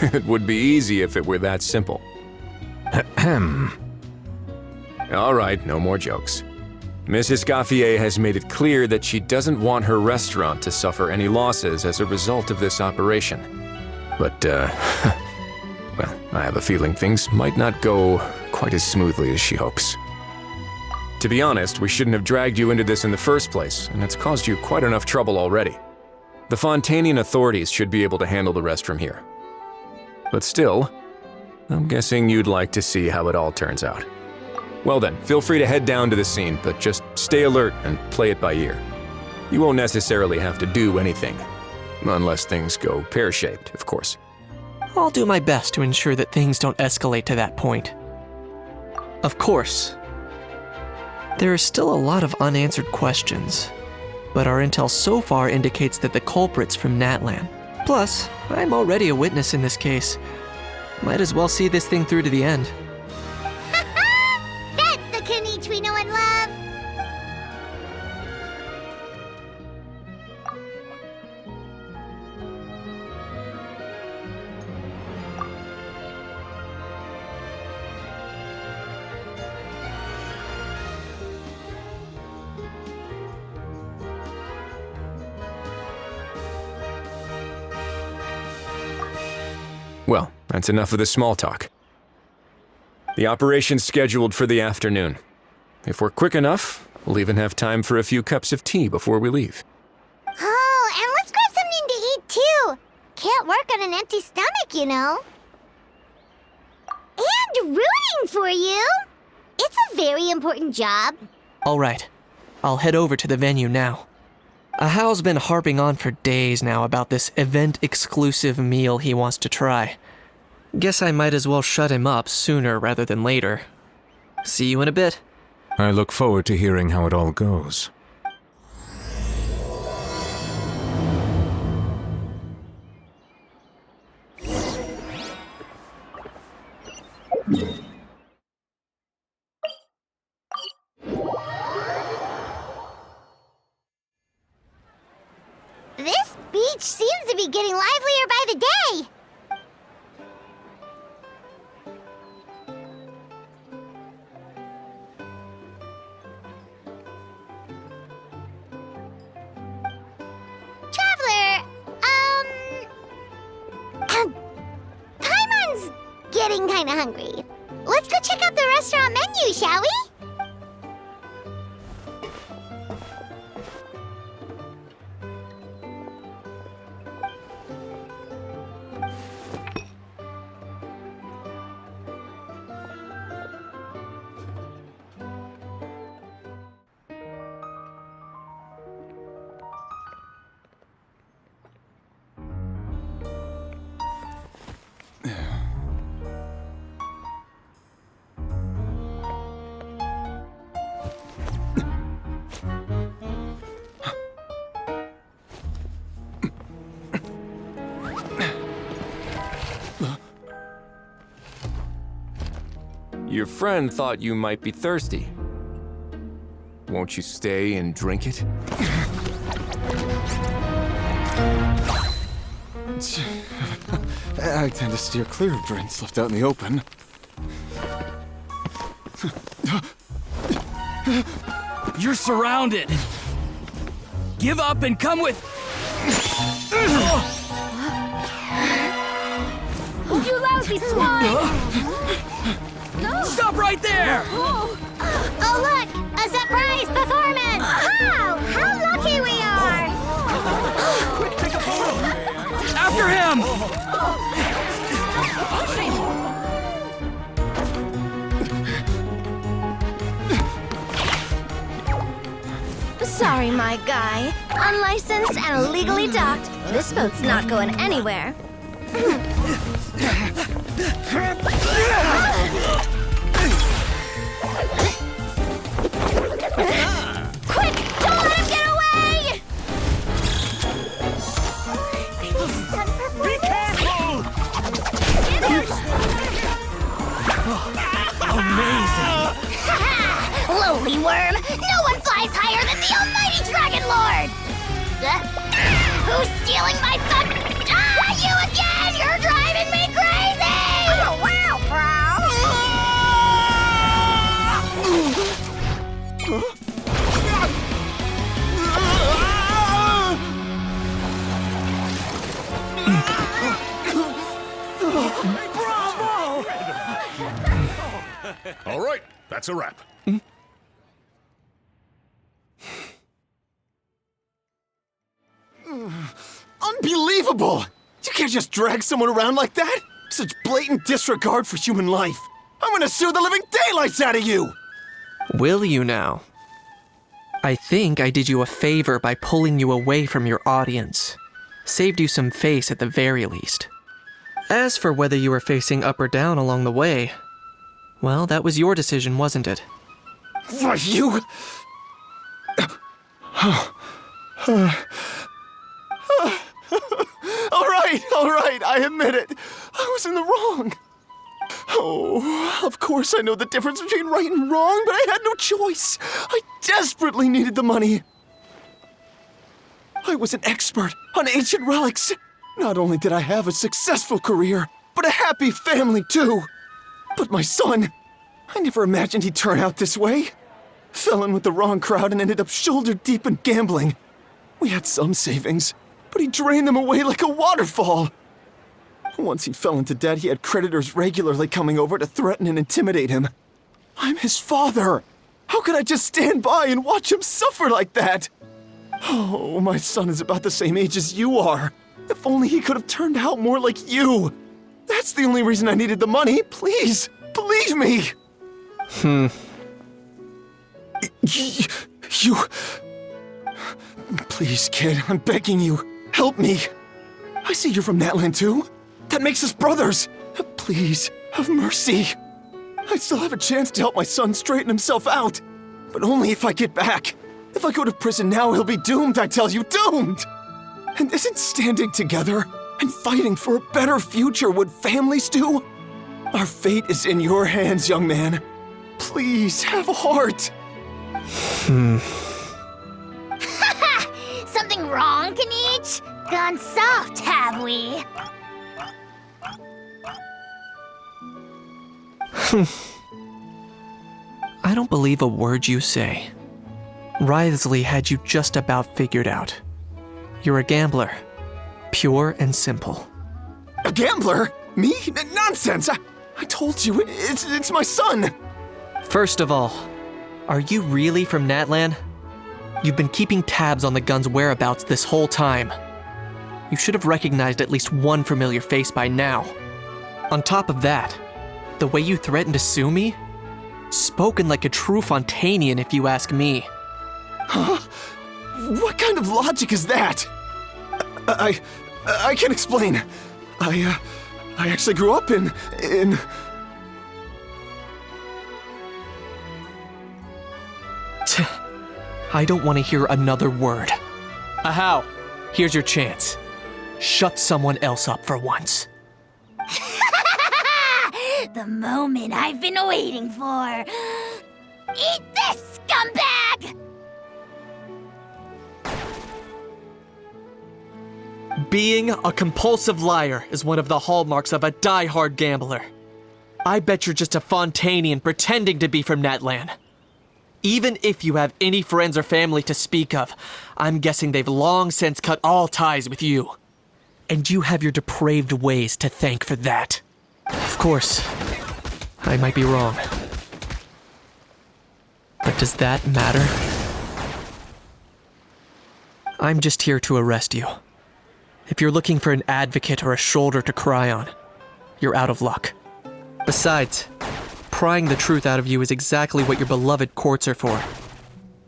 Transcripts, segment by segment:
It would be easy if it were that simple. All right, no more jokes. Mrs. Gaffier has made it clear that she doesn't want her restaurant to suffer any losses as a result of this operation. But, well, I have a feeling things might not go quite as smoothly as she hopes. To be honest, we shouldn't have dragged you into this in the first place, and it's caused you quite enough trouble already. The Fontanian authorities should be able to handle the rest from here. But still, I'm guessing you'd like to see how it all turns out. Well then, feel free to head down to the scene, but just stay alert and play it by ear. You won't necessarily have to do anything, unless things go pear-shaped, of course. I'll do my best to ensure that things don't escalate to that point. Of course. There are still a lot of unanswered questions, but our intel so far indicates that the culprit's from Natlan. Plus, I'm already a witness in this case. Might as well see this thing through to the end. That's the Kanichi we know and love! Well, that's enough of the small talk. The operation's scheduled for the afternoon. If we're quick enough, we'll even have time for a few cups of tea before we leave. Oh, and let's grab something to eat too! Can't work on an empty stomach, you know. And rooting for you! It's a very important job. All right, I'll head over to the venue now. Ahao's been harping on for days now about this event-exclusive meal he wants to try. Guess I might as well shut him up sooner rather than later. See you in a bit. I look forward to hearing how it all goes. This beach seems to be getting livelier by the day. Traveler, Paimon's getting kinda hungry. Let's go check out the restaurant menu, shall we? Your friend thought you might be thirsty. Won't you stay and drink it? I tend to steer clear of drinks left out in the open. You're surrounded! Give up and come with... You lousy swine! Stop right there! Oh look! A surprise performance! Wow! How lucky we are! Quick, take a photo! After him! Sorry, my guy. Unlicensed and illegally docked. This boat's not going anywhere. Quick! Don't let him get away! Be careful! Amazing! Lowly worm! No one flies higher than the almighty Dragon Lord! Who's stealing my fun? Ah, you again! You're driving me All right, that's a wrap. Unbelievable! You can't just drag someone around like that! Such blatant disregard for human life! I'm gonna sue the living daylights out of you! Will you now? I think I did you a favor by pulling you away from your audience. Saved you some face at the very least. As for whether you were facing up or down along the way, well, that was your decision, wasn't it? Why, you... All right, I admit it. I was in the wrong. Oh, of course I know the difference between right and wrong, but I had no choice. I desperately needed the money. I was an expert on ancient relics. Not only did I have a successful career, but a happy family too. But my son, I never imagined he'd turn out this way. Fell in with the wrong crowd and ended up shoulder deep in gambling. We had some savings, but he drained them away like a waterfall. Once he fell into debt, he had creditors regularly coming over to threaten and intimidate him. I'm his father. How could I just stand by and watch him suffer like that? Oh, my son is about the same age as you are. If only he could have turned out more like you. That's the only reason I needed the money. Please, believe me. You... Please, kid, I'm begging you. Help me. I see you're from Natland too. That makes us brothers. Please, have mercy. I still have a chance to help my son straighten himself out. But only if I get back. If I go to prison now, he'll be doomed, I tell you, doomed! And isn't standing together and fighting for a better future what families do? Our fate is in your hands, young man. Please, have a heart. Something wrong, Kanich? Gone soft, have we? I don't believe a word you say. Wriothesley had you just about figured out. You're a gambler. Pure and simple. A gambler? Me? Nonsense! I told you, it's my son! First of all, are you really from Natland? You've been keeping tabs on the gun's whereabouts this whole time. You should have recognized at least one familiar face by now. On top of that, the way you threatened to sue me? Spoken like a true Fontanian, if you ask me. Huh? What kind of logic is that? I can explain. I actually grew up in... I don't want to hear another word. Ahau, here's your chance. Shut someone else up for once. The moment I've been waiting for. Eat this, scumbag! Being a compulsive liar is one of the hallmarks of a die-hard gambler. I bet you're just a Fontanian pretending to be from Natland. Even if you have any friends or family to speak of, I'm guessing they've long since cut all ties with you. And you have your depraved ways to thank for that. Of course, I might be wrong. But does that matter? I'm just here to arrest you. If you're looking for an advocate or a shoulder to cry on, you're out of luck. Besides, prying the truth out of you is exactly what your beloved courts are for.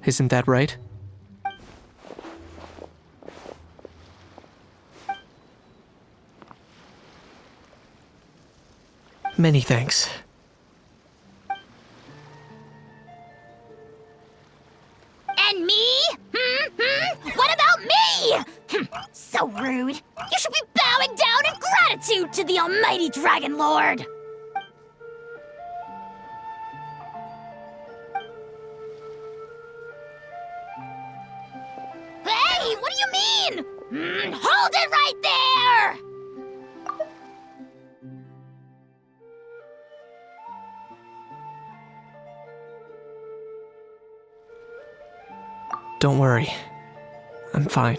Isn't that right? Many thanks. And me? What about me? So rude. You should be bowing down in gratitude to the almighty Dragon Lord. Hey, what do you mean? Hold it right there! Don't worry. I'm fine.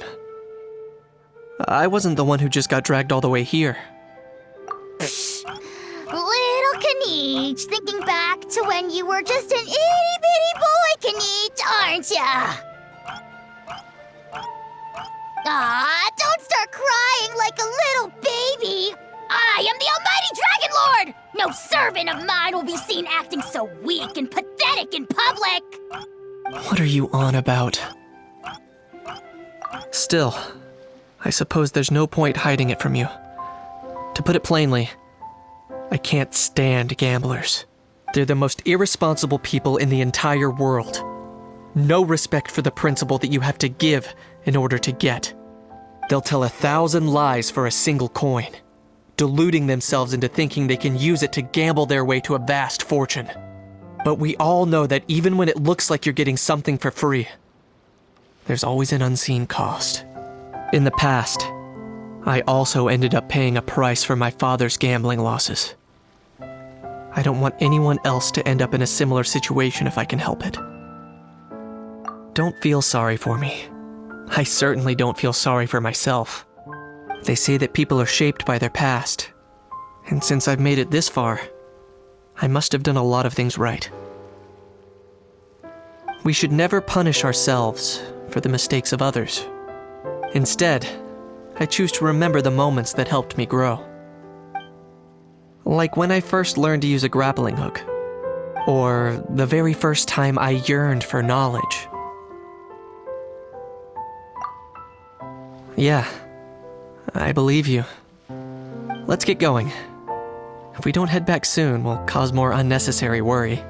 I wasn't the one who just got dragged all the way here. Little Kanich, thinking back to when you were just an itty-bitty boy-can-eat, aren't ya? Ah, don't start crying like a little baby! I am the Almighty Dragon Lord! No servant of mine will be seen acting so weak and pathetic in public! What are you on about? Still, I suppose there's no point hiding it from you. To put it plainly, I can't stand gamblers. They're the most irresponsible people in the entire world. No respect for the principle that you have to give in order to get. They'll tell 1,000 lies for a single coin, deluding themselves into thinking they can use it to gamble their way to a vast fortune. But we all know that even when it looks like you're getting something for free, there's always an unseen cost. In the past, I also ended up paying a price for my father's gambling losses. I don't want anyone else to end up in a similar situation if I can help it. Don't feel sorry for me. I certainly don't feel sorry for myself. They say that people are shaped by their past, and since I've made it this far, I must have done a lot of things right. We should never punish ourselves for the mistakes of others. Instead, I choose to remember the moments that helped me grow. Like when I first learned to use a grappling hook, or the very first time I yearned for knowledge. Yeah, I believe you. Let's get going. If we don't head back soon, we'll cause more unnecessary worry.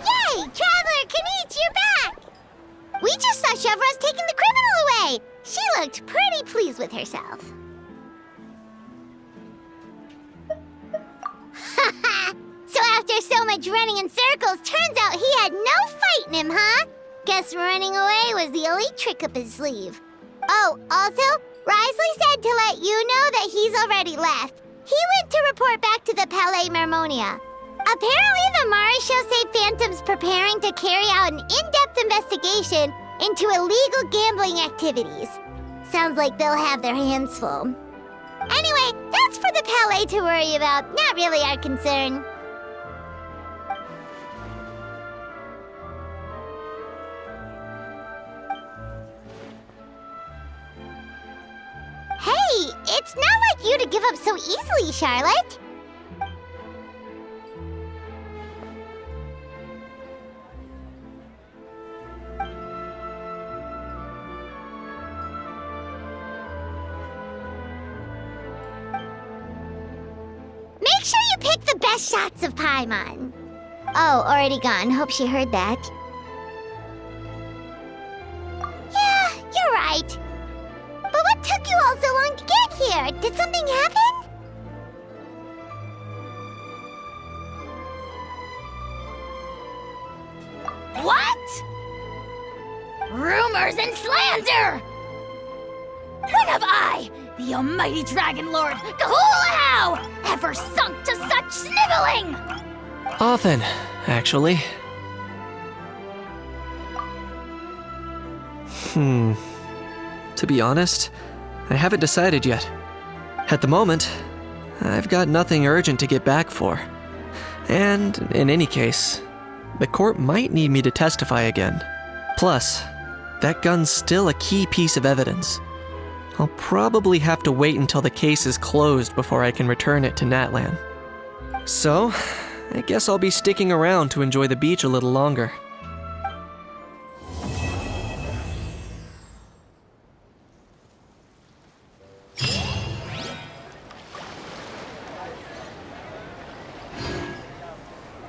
Yay! Traveler Kanich, you're back! We just saw Chevro's taking the criminal away. She looked pretty pleased with herself. So after so much running in circles, turns out he had no fight in him, huh? Guess running away was the only trick up his sleeve. Oh, also, Risley said to let you know that he's already left. He went to report back to the Palais Mermonia. Apparently, the Mari show say Phantom's preparing to carry out an in-depth investigation into illegal gambling activities. Sounds like they'll have their hands full. Anyway, that's for the Palais to worry about, not really our concern. Hey, it's not like you to give up so easily, Charlotte. Make sure you pick the best shots of Paimon. Oh, already gone. Hope she heard that. Yeah, you're right. But what took you all so long to get here? Did something happen? What? Rumors and slander! When have I, the almighty Dragon Lord, Kahulahau, ever sunk to such sniveling? Often, actually. To be honest, I haven't decided yet. At the moment, I've got nothing urgent to get back for. And in any case, the court might need me to testify again. Plus, that gun's still a key piece of evidence. I'll probably have to wait until the case is closed before I can return it to Natlan. So, I guess I'll be sticking around to enjoy the beach a little longer.